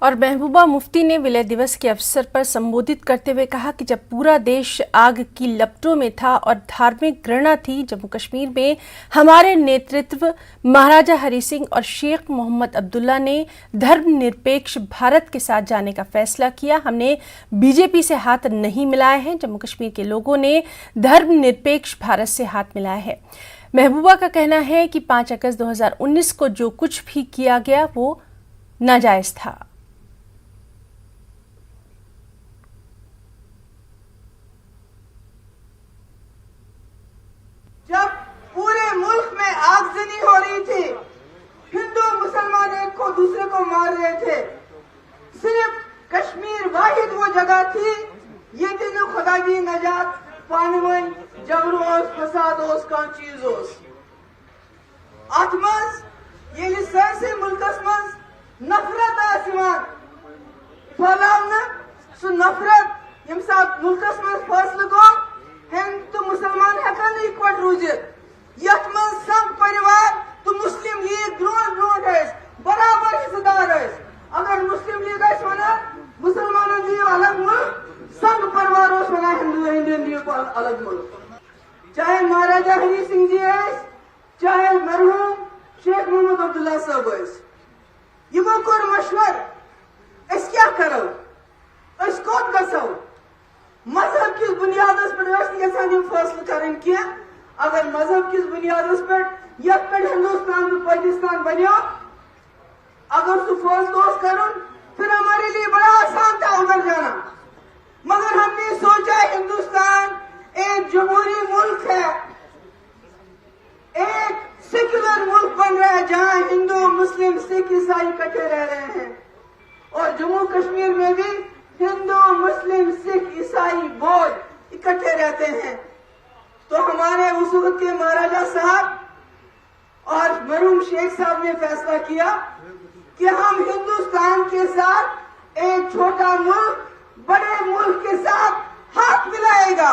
और महबूबा मुफ्ती ने विलय दिवस के अवसर पर संबोधित करते हुए कहा कि जब पूरा देश आग की लपटों में था और धार्मिक घृणा थी, जम्मू कश्मीर में हमारे नेतृत्व महाराजा हरि सिंह और शेख मोहम्मद अब्दुल्ला ने धर्मनिरपेक्ष भारत के साथ जाने का फैसला किया। हमने बीजेपी से हाथ नहीं मिलाए हैं, जम्मू कश्मीर के लोगों ने धर्मनिरपेक्ष भारत से हाथ मिलाया है। महबूबा का कहना है कि 5 अगस्त 2019 को जो कुछ भी किया गया वो नाजायज था। जब पूरे मुल्क में आगजनी हो रही थी, हिंदू मुसलमान एक को दूसरे को मार रहे थे, सिर्फ कश्मीर वाहिद वो जगह थी ये दिन खुदा की नजात पाने वन जबर ओस फसाद ओस कान चीज ओस अथ मज ये सरसे मुल्कस मज नफरत आसमान फैलावना सु नफरत यम साथ मुल्कस मज फैसला गो हिंद तो मुसलमान हेकन इकवट रूजित यथ मज संघ परिवार तो मुस्लिम लीग ब्रोट ब्रोट बराबर हिस्सेदार अगर मुस्लिम लीग वना मुसलमान दियो अलग मुल्क, संघ परिवार वना हिंदू दियो अलग मुल्क। चाहे महाराजा हरि सिंह जी चाहे मरहूम शेख मोहम्मद अब्दुल्ला साहब यमो कोर मशवर अस क्या करो अस कोत गसो मजहब किस बुनियाद पर फैसला करें क्या अगर मजहब किस बुनियाद पर यथ पे हिंदुस्तान में पाकिस्तान बनो अगर सु फैसला करो फिर हमारे लिए बड़ा आसान था उधर जाना, मगर हमने सोचा हिंदुस्तान एक जमहूरी मुल्क है, एक सेक्युलर मुल्क बन रहा है जहां हिंदू मुस्लिम सिख ईसाई इकट्ठे रह रहे हैं और जम्मू कश्मीर में भी हिंदू मुस्लिम सिख ईसाई बौद्ध इकट्ठे रहते हैं। तो हमारे उस वक्त के महाराजा साहब और मरहूम शेख साहब ने फैसला किया कि हम हिंदुस्तान के साथ एक छोटा मुल्क बड़े मुल्क के साथ हाथ मिलाएगा।